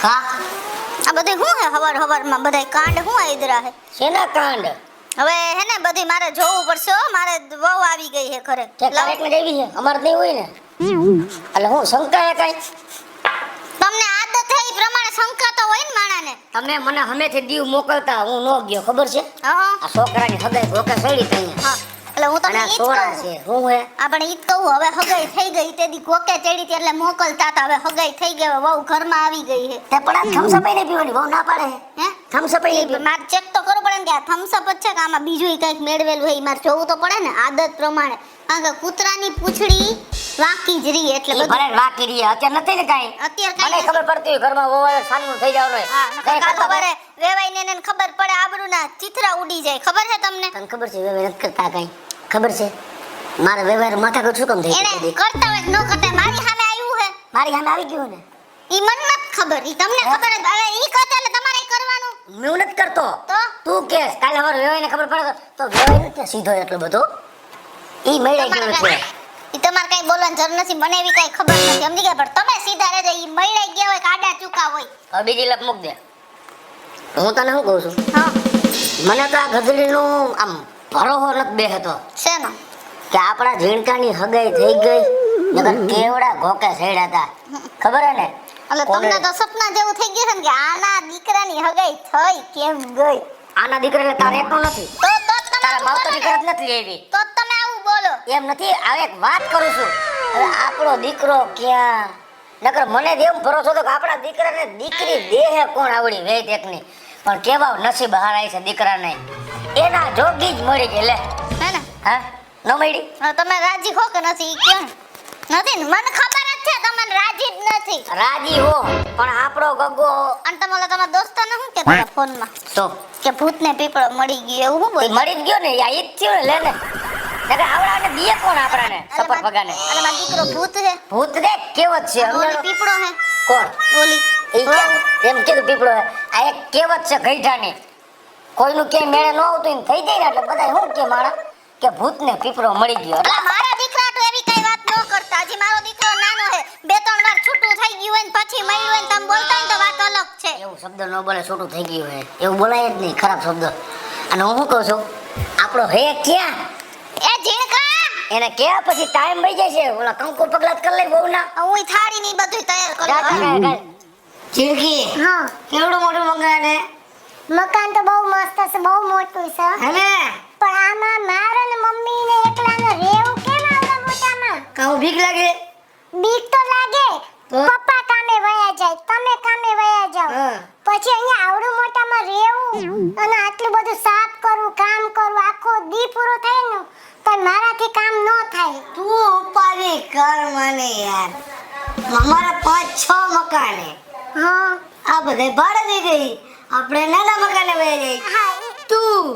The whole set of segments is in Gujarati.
કા આ બધું શું હે હવાર બધા કાંડ શું આયદરા હે? શેના કાંડ? હવે હે ને બધી મારે જોવું પડશે હો, મારે વહુ આવી ગઈ હે ઘરે. કે કરેક્ટ જેવી છે અમાર નહીં હોય ને. એટલે હું શંકા હે કાઈ? તમને આદત હે ઈ પ્રમાણે શંકા તો હોય ને માણાને. તમે મને હમેથી દીવ મોકલતા હું નો ગયો ખબર છે? હા આ છોકરાની હગાઈ ભોકે સડી તઈ. હા એટલે હું તમને ઈ જ સોરા કહું છે હું હે આ પણ ઈ જ કહું હવે હગાઈ થઈ ગઈ તેદી કોકે ચડી તી એટલે મોકલતા તા. હવે હગાઈ થઈ ગઈ હવે વહુ ઘરમાં આવી ગઈ હે. તે પણ આ થમ્સઅપ નહીં પીવાની બહુ ના પાડે હે થમ્સઅપ નહીં પીવાની. મારે ચેક તો કરવું પડે ને કે આ થમ્સઅપ જ છે કે આમાં બીજું કંઈક મેળવેલું હોય. મારે જોવું તો પડે ને આદત પ્રમાણે. કારણ કે કૂતરાની પૂંછડી વાંકી જ રહી એટલે બધું. ભલે વાકી રહી અત્યારે નથી ને કાઈ. અત્યારે મને કાંઈ ખબર પડતી હોય ઘરમાં વવાય સાનું થઈ જવાનું હોય. હા કાંઈ કાલ ખબર સવારે વેવાઈને એને ખબર પડે આબરૂના ચિત્રા ઉડી જાય. ખબર છે તમને? તને ખબર છે વ્યવહાર નથી કરતા કાઈ ખબર છે મારે વ્યવહાર માથા કર શું કામ થઈ એને ગયું? કરતા હોય કે ન કરતા હોય, મારી સામે આવ્યું હે મારી સામે આવી ગયું ને. ઈ મને નથી ખબર. ઈ તમને ખબર જ. હવે ઈ કરતા એટલે તમારે ઈ કરવાનું. હું નથી કરતો તો તું કેસ કાલે હવાર વ્યવહારને ખબર પડે તો વ્યવહાર નથી સીધો એટલો બધો ઈ મળ્યા ગયો છે. ઈ તમારે કઈ બોલવાની જરૂર નથી. મને એવી કઈ ખબર નથી સમજી ગયા. પણ તમે સીધા રહેજો. ઈ મળાઈ ગયા હોય કાડા ચૂકા હોય. હવે બીજી લપ મૂક દે. હું તને શું કહું છું હા મને તો આ ગધડીનું આમ ભરોહો નથી બેહતો શેનો? કે આપણા ઝીણકાની હગાઈ થઈ ગઈ નકર કેવડા ઘોકે સડ્યા હતા ખબર હે ને. એટલે કોને? તમને તો સપના જેવું થઈ ગયું છે ને કે આના દીકરાની હગાઈ થઈ કેમ ગઈ. આના દીકરાને તારે એકનો નથી તો તમે તારા આવું બાપ તો બોલો દીકરા ને. જ નથી એવી તો તમે આવું બોલો. એમ નથી આ એક વાત કરું છું. હવે આપણો દીકરો ક્યાં નકર મને જ એમ ભરોસો હતો કે આપણા દીકરાને દીકરી દેહે કોણ આવડી વેત એકની પણ કેવા નસીબ હારાય છે દીકરાને એના જોગી જ મળી ગઈ લે. હે ને? હા ન મળી હવે તમે રાજી હો કે નથી ઈ કયો ને? નથી ને? મને ખબર જ છે તમને રાજી જ નથી. રાજી હો પણ આપણો ગગો અને તમે ઓલા તમારા દોસ્તાને શું કહેતા હતા ફોનમાં તો કે ભૂતને પીપળો મળી ગયો એવું શું એ બોલ? મળી જ ગયો ને આ ઈ જ થયું ને લે ને નકર આવડાને દીએ કોણ આપણાને સપર પગાને અરે મારો દીકરો ભૂત છે. ભૂત દેખ કેવત છે ઓલી સમજાણો? પીપળો છે કોણ ઓલી ઈ કેમ એમ કીધું પીપળો હે. આ એક કેવત છે ગઈઢાની કોઈનું કે મેળે ન આવતું ને થઈ જાય ને એટલે બધા શું કે મારા કે ભૂતને પીપળો મળી ગયો અલા મારા દીકરા તો એવી કઈ વાત ન કરતા. હજી મારો દીકરો નાનો છે. બે ત્રણ વાર છૂટું થઈ ગયું હોય ને પછી મળ્યું હોય ને તમે બોલતા હોય ને તો વાત અલગ છે. એવું શબ્દ ન બોલે છોટું થઈ ગયું હે એવું બોલાય જ નહીં ખરાબ શબ્દ. અને હું શું કહું છું આપણો હે ક્યાં એ ઝીણકા એને ક્યાં પછી ટાઈમ વહી જાય છે ઓલા કંકુ પગલા જ કરી લઈ બહુ ના હું થાળી ની બધું તૈયાર કરું. ચીરકી હા કેવડું મોટું મકાન હે મકાન તો બહુ મસ્ત છે બહુ મોટું છે હે પણ આમાં મારા ને મમ્મી ને એકલાને રહેવું કેમ આવડા મોટામાં? કાઉ ભીખ લાગે બીક તો લાગે. તો? પપ્પા કામે વયા જાય તમે કામે વયા જાઓ હા. પછી અહીંયા આવડું મોટામાં રહેવું અને આટલું બધું સાફ કરવું કામ કરવું આખો દી પૂરો થાય ને તો મારાથી કામ ન થાય. તું ઉપાડી કર મને યાર અમારા 5-6 મકાન હે હા આ બધા ભાડે દઈ ગઈ આપણે નાના મકાને વહી જઈ હા તું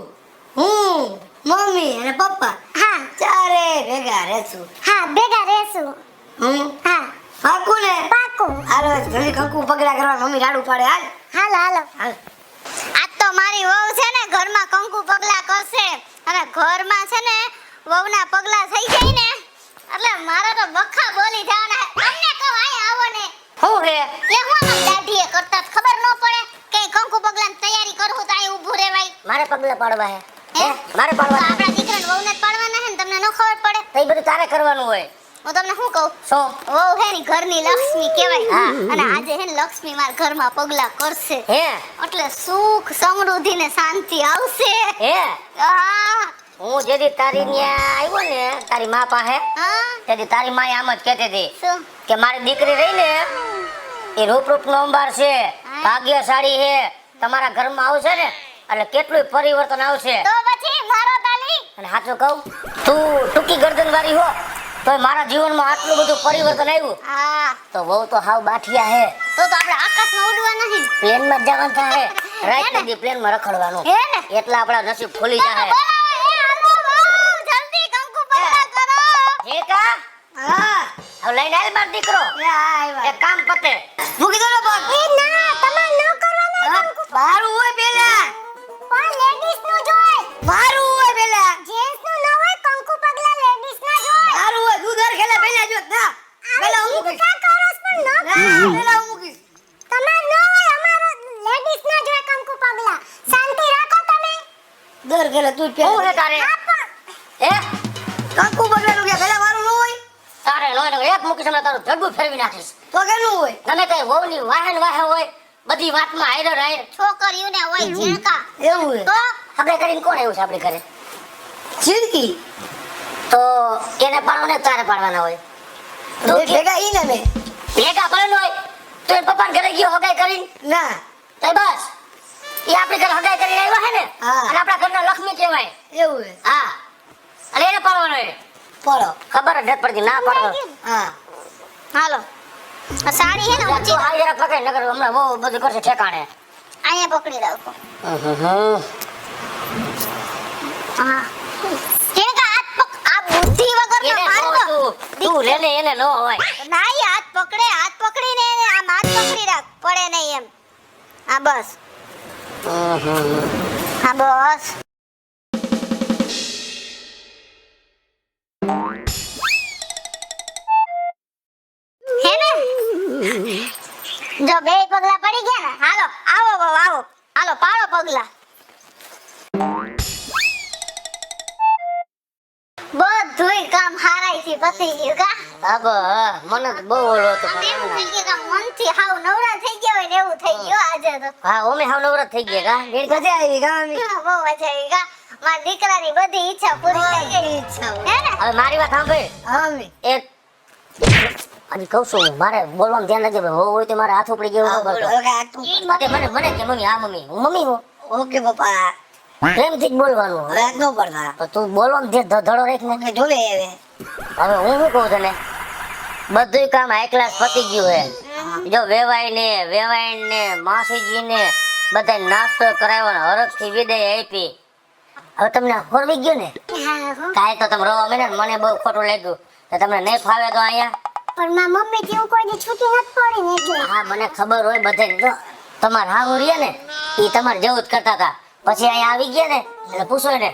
હું મમ્મી અને પપ્પા હા ચારે ભેગા રહેશું હા ભેગા રહેશું. હું હા પાકું ને પાકું. હાલો ઘણી કંકુ પગલા કરવા મમ્મી રાડું પાડે હાલ હાલો હાલો હાલ આજ તો મારી વહુ છે ને ઘરમાં કંકુ પગલા કરશે અને ઘરમાં છે ને વહુના પગલા થઈ જાય ને એટલે મારા તો બખા બોલી જવાના. તમને કહું આય આવો ને હું રે લે હું આમ દાઢીએ કરતા જ ખબર ન પડે કે કંકુ પગલાની તૈયારી કરું તો અહીં ઊભું રહેવાય. મારે પગલા પાડવા હે હે? મારે તો પાડવા આપણા દીકરાને વહુને જ પાડવાના હે ને તમને ન ખબર પડે? તઈ બધું તારે કરવાનું હોય હું તમને શું કહું શું વહુ હે ને ઘરની લક્ષ્મી કહેવાય. હા. અને આજે હે ને લક્ષ્મી મારા ઘરમાં પગલા કરશે હે એટલે સુખ સમૃદ્ધિ ને શાંતિ આવશે. હે હા હું જેદી તારી ન્યા આવ્યો ને તારી માં પાસે હા તેથી તારી માએ આમ જ કહેતી હતી શું કે મારી દીકરી રહી ને એ રૂપ નો અંબાર છે ભાગ્યશાળી છે તમારા ઘરમાં આવશે ને એટલે કેટલું પરિવર્તન આવશે. તો પછી મારો તાલી અને સાચું કહું તું ટૂંકી ગરદન વાળી હો તો મારા જીવનમાં આટલું બધું પરિવર્તન આવ્યું હા તો બહુ તો હાવ બાઠિયા હે તો આપણે આકાશમાં ઉડવા નહીં પ્લેનમાં જ જવાનું થાય રાત સુધી પ્લેનમાં રખડવાનું હે ને? એટલા આપણા નસીબ ખુલી જાય. બોલાવો, એ આવો, વાવ, જલ્દી કંકુ પગલા કરો. હે કા હા હવે લઈને આવ મારો દીકરો એક કામ પતે મૂકી દો ને પગ એ ના તમારે ન કરવાના કંકુ. મારું હોય પેલા પણ લેડીઝ નું જોય મારું હોય પેલા જેન્ટ્સ નું ન હોય કંકુ પગલા લેડીઝ ના જોય. મારું હોય દૂધર ખેલા પેલા જો ના પેલા હું મૂકીશ કા કરો છો પણ ન ના, પેલા હું મૂકીશ તમારે ન હોય પેલા તું જ હું પેલા હે તારે હે કંકુ પગલાનું કે પેલા મારું ન હોય તારે નો એક મૂકી તમને તારું જડબું ફેરવી નાખીશ તો કેનું હોય તમે કઈ વહુની વાહન વાહે હોય બધી વાતમાં હાયર હાયર છોકરીઓને હોય ઝીણકા એવું હોય તો આપણે કરીને કોણ આવ્યું છે આપણે ઘરે જિંદગી તો એને પાડો ને તારે પાડવાના હોય તો ભેગા ઈ ને મેં ભેગા પડેલો હોય તો એ પપ્પાને ઘરે ગયો હગાઈ કરીને ના તો બસ એ આપણી ઘરે હગાઈ કરીને આવ્યા હે ને હા. અને આપણા ઘરના લક્ષ્મી કહેવાય એવું હોય હા અને એને પાડવાનો એને પડો ખબર જ નથી પડતી ના પાડો હા હાલો આ સાડી હે ને તું ઊંચી હાલ જરા પકડ નગર હમણાં બહુ બધું કરશે ઠેકાણે અહીંયા પકડી રાખો હા ઝીણકા હાથ પક આ બુદ્ધિ વગર એને નો નો મારતો તું લે ને એને નો હોય નાઈ હાથ પકડીને એને આમ હાથ પકડી રાખ પડે નહીં એમ હા બસ હા બસ હે ને જો બે પગલા પડી ગયા ને હાલો આવો બહુ આવો હાલો પાડો પગલા બધુંય કામ હારાઈથી પતી ગયું કા હા મને તો બહુ ઓલો હતો આમ એવું થઈ ગયું કે મનથી હાવ નવરા થઈ ગયા હોય ને એવું થઈ ગયું આજે તો હા ઓમે હાવ નવરત થઈ ગયા કા મજા આવી ગામી બહુ મજા આવી કા મારા દીકરાની બધી ઈચ્છા પૂરી થઈ ગઈ હે ને હવે મારી વાત સાંભળ હામી એક હજી કહું છું મારે બોલવામાં ધ્યાન રાખજો ભાઈ હોય તો મારે હાથ ઉપડી ગયો ન કરતો તે મને મને કે મમ્મી હા મમ્મી હું મમ્મી હું ઓકે પપ્પા પ્રેમથી જ બોલવાનું હવે આજ નો પડતા તો તું બોલવામાં ધડો રાખ ને કે જોવે હવે હવે હું શું કહું તને બધું કામ હાઈ ક્લાસ પતી ગયું હે જો વેવાઈ ને માસીજી ને બધા નાસ્તો કરાવ્યો ને હરખથી વિદાય આપી હવે તમને ખોરવી ગયું ને હા હો કાંઈ તો તમે રોવા મને મને બહુ ખોટું લાગ્યું તો તમને નહીં ફાવે તો અહીંયા પણ મારા મમ્મી થી હું કોઈ દી છૂટી નથી પડી ને એટલે હા મને ખબર હોય બધે જો તમારા હાહુ રહ્યા ને એ તમારે જેવું જ કરતા હતા પછી અહીંયા આવી ગયા ને એટલે પૂછો ને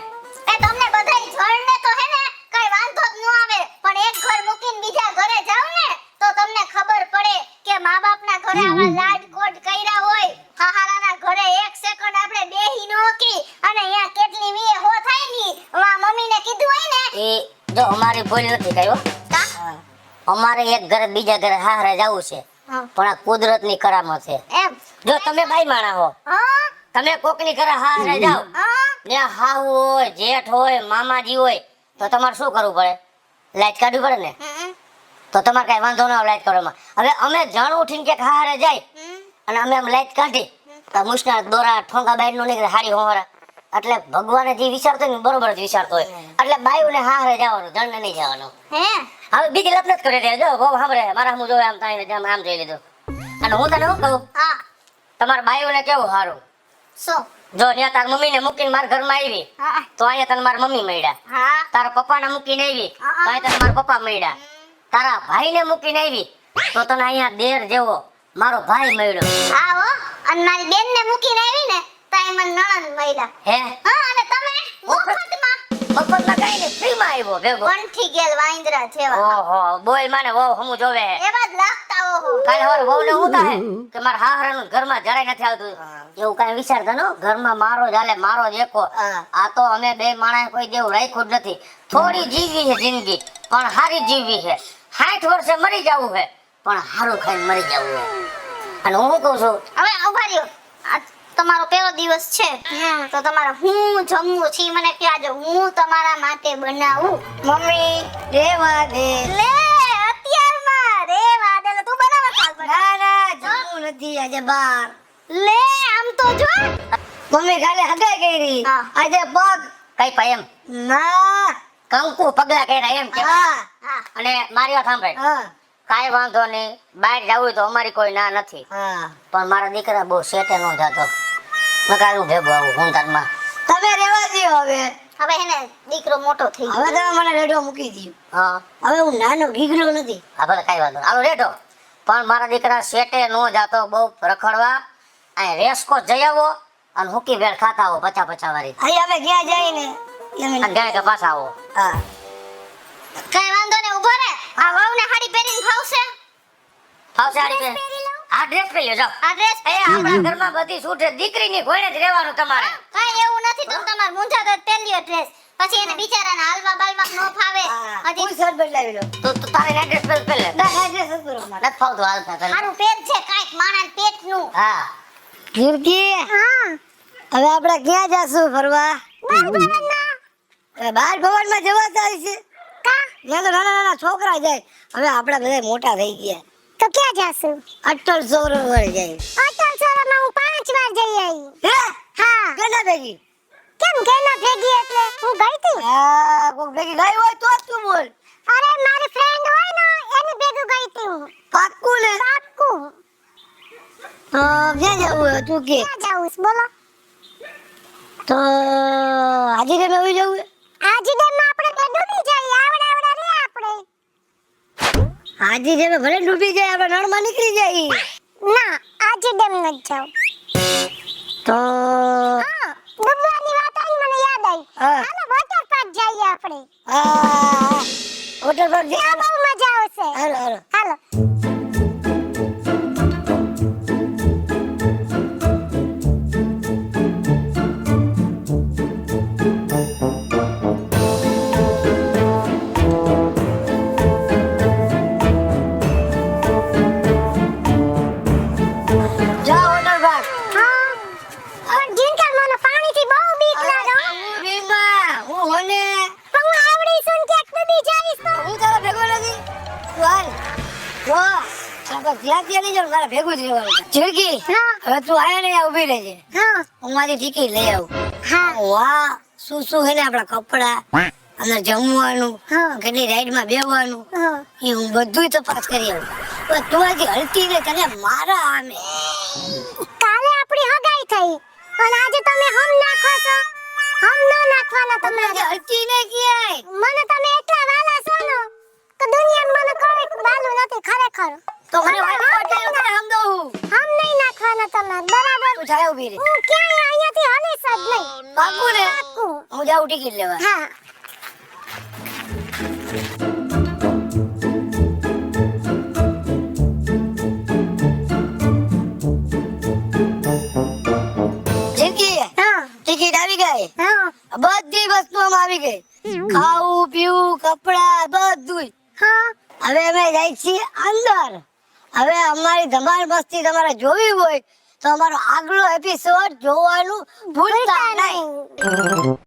એ તમને બધાય જણને તો હે ને કઈ વાંધો જ ન આવે પણ એક ઘર મૂકીને બીજા ઘરે જાવ ને તો તમને ખબર પડે કે મા બાપના ઘરે આવા લાડ કોડ કર્યા હોય હાહારાના ઘરે એક સેકન્ડ આપણે બેહી ન હોકી અને અહીંયા કેટલી વીએ હો થાય ની વા મમ્મીને કીધું હોય ને એ જો અમારી ભૂલ નથી કઈ હો કા અમારે એક ઘરે બીજા ઘરે હારે જવું છે હા. પણ આ કુદરતની કરામત છે એમ જો તમે બાઈ માણા હો હા તમે કોકની ઘરે હારે જાઓ હા ને હાહુ હોય જેઠ હોય મામાજી હોય તો તમારે શું કરવું પડે લાઈટ કાઢવી પડે ને હમ, તો તમારે કઈ વાંધો ન આવે લાઈટ કરવામાં હવે અમે જાણ ઉઠીને કે હારે જાય હમ. અને અમે આમ લાઈટ કાઢી તો મુશ્કેલ દોરા ઠોંગા બાઈર નો નીકળે હારી હોવારા એટલે ભગવાને જે વિચારતો હોય ને બરોબર જ વિચારતો હોય એટલે બાયુને હારે જવાનું જણને નહીં જવાનું હે હવે બીજી લપ નથી કરે જો બહુ સાંભળે મારા હું જોવે આમ તાઈને જેમ આમ જોઈ લીધું અને હું તને શું કહું હા તમારા બાયુને કેવું સારું શું જો ત્યાં તાર મમ્મીને મૂકીને મારા ઘરમાં આવી હા તો અહીંયા તને મારા મમ્મી મળ્યા હા તારા પપ્પાને મૂકીને આવી તો અહીંયા તને મારા પપ્પા મળ્યા તારા ભાઈને મૂકીને આવી તો તને અહીંયા દેર જેવો મારો ભાઈ મળ્યો આવો અને મારી બેનને મૂકીને આવી ને તાઈ મને નણંદ મળ્યા હે હા અને તમે મફતમાં મફતમાં કઈ નહીં ફ્રીમાં આવ્યો ભેગો વનથી ગેલ વાંદરા જેવા ઓહો બોલ માને વહુ હમું જોવે એવા જ લાગતા ઓહો કાલે હવાર વહુ ને હું થાય કે મારા હાહરાનું ઘરમાં જરાય નથી આવતું એવું કઈ વિચારતા નો ઘરમાં મારો જ હાલે મારો જ એકો હા. આ તો અમે બે માણસે કોઈ દેવું રાખ્યું જ નથી થોડી જીવી છે જિંદગી પણ હારી જીવી છે 60 વર્ષે મરી જવું છે પણ હારું ખાઈને મરી જવું છે અને હું કહું છું હવે ઉભા રહ્યો આ તમારો પહેલો દિવસ છે તો તમારે હું જમવું છે ઈ મને કહેજો હું તમારા માટે બનાવું મમ્મી રેવા દે લે અત્યારમાં રે વાદળ તું બનાવવા ચાલ બના ના ના જમવું નથી આજે બાર લે આમ તો જો મમ્મી કાલે હગાઈ કરી હા. આજે પગ કઈ પા એમ ના કંકુ પગલા કર્યા એમ કે હા હા અને મારી વાત સાંભળ હા કાંઈ વાંધો નહીં બહાર જવું હોય તો અમારી કોઈ ના નથી હા પણ મારા દીકરા બહુ સેટે નો જતો નકારું ભેગું આવું હું તારમાં તમે રેવા દ્યો હવે હવે હે ને દીકરો મોટો થઈ ગયો હવે તમે મને રેડો મૂકી દયો હા હવે હું નાનો ગીગલો નથી હા ભલે કાંઈ વાંધો નહીં. હાલો રેટો પણ મારા દીકરા સેટે નો જાતો બહુ રખડવા અહીં રેસકો જઈ આવો અને હુકી ભેળ ખાતા આવો પચા વાળી અહીં અમે ક્યાં જાય ને અને એમ ગાય કે પાછા આવો હા કઈ વાંધો ને ઉભો રે આ વહુને હાડી પહેરીને ફાવશે ફાવશે આ રીતે આ ડ્રેસ પહેરી લો જાઓ. આ ડ્રેસ એ આપણા ઘરમાં બધી છૂટ છે, દીકરીની ઘોડે જ રહેવાનું તમારે. કાંઈ એવું નથી, તમે તમાર મૂંઝા તો પહેર્યો ડ્રેસ, પછી એને બિચારાને હાલવા બાલવા નો ફાવે. હજી હું શર્ટ બદલાવી લો. તો તારે આ ડ્રેસ પહેરી લે. ના ડ્રેસ નથી પહેરવો મારે. નથી ફાવતું હાલતા તને. મારું પેટ છે કાંઈક માણસ પેટનું. હા કીર્તિ હા હવે આપણે ક્યાં જાશું ફરવા? બાર ભવનમાં હવે બાર ભવનમાં જવા થાય છે. કા ત્યાં તો નાના નાના છોકરા જાય. હવે આપણે બધા મોટા થઈ ગયા. તો ક્યાં જાશું? અટલ સરોવર જાય. અટલ સરોવરમાં હું 5 વાર જઈ આવી. હે હા કેના ભેગી? કેમ કેના ભેગી એટલે હું ગઈ હતી. આ કોક ભેગી ગઈ હોય તો જ તું બોલ. અરે મારી ફ્રેન્ડ હોય ને એની ભેગું ગઈ હતી હું. પાક્કું ને? પાક્કું. તો ક્યાં જવું હોય તું કે? ક્યાં જાવું છે બોલો? તો હાજી રે મેં જવું. આજી ડેમમાં આપણે બે ડૂબી જઈએ, આવડા આવડા રે આપણે. હાજી રે ભલે ડૂબી જાય આપણે નળમાં નીકળી જાય. ના આજી ડેમ નથી જાવ. તો હા ડૂબવાની વાત આવી મને યાદ આવી. હા. હાલો વોટર પાર્ક જઈએ આપણે. આ હોટલ પર ત્યાં જઈએ. બહુ મજા આવશે. હાલો હાલો. હાલો. જાઓ હોટલ પર. હા પણ જીનકા મને પાણીથી બહુ બીક લાગે હો. હું બીમા હું હોને પણ હું આવડી છું ને ક્યાંક ડૂબી જઈશ તો. હું તારા ભેગો નથી. તું હાલ. જો આપણે ત્યાં નહીં જાઉં તારા ભેગું જ રહેવાનું. ઝીણકી હા. હવે તું આયા ને ઊભી રહેજે. હા હું મારી ટિકિટ લઈ આવું. હા વાહ શું શું છે ને આપણા કપડા અંદર જમવાનું હા. કેટલી રાઈડમાં બેહવાનું હા એ હું બધું તપાસ કરી આવું. પણ તું હજી હલતી ને તને મારા આમે. કાલે આપણી હગાઈ થઈ અને આજે તમે હમ નાખો છો. હમ ન નાખવાના તમે. હજી હલતી ને ક્યાંય. મને તમે એટલા વાલા છો ને કે દુનિયામાં મને કોઈ વાલું નથી ખરેખર. તો મને મને વાલી હમ પડે એવું તને સમજાવું. હમ નહીં નાખવાના તમારે બરાબર. તું જાય ઊભી રહે. હું ક્યાંય અહીંયાથી હલીશ જ નહીં. પાક્કું ને? પાક્કું. હું જાઉં ટિકિટ લેવા. હા ઝીણકી હા ટિકિટ આવી ગઈ. હા બધી વસ્તુઓમાં આવી ગઈ. ખાવું પીવું કપડા બધું. હા હવે અમે જાય છીએ અંદર. હવે અમારી ધમાલ મસ્તી તમારે જોવી હોય તો અમારો આગલો એપિસોડ જોવાનું ભૂલતા નહીં.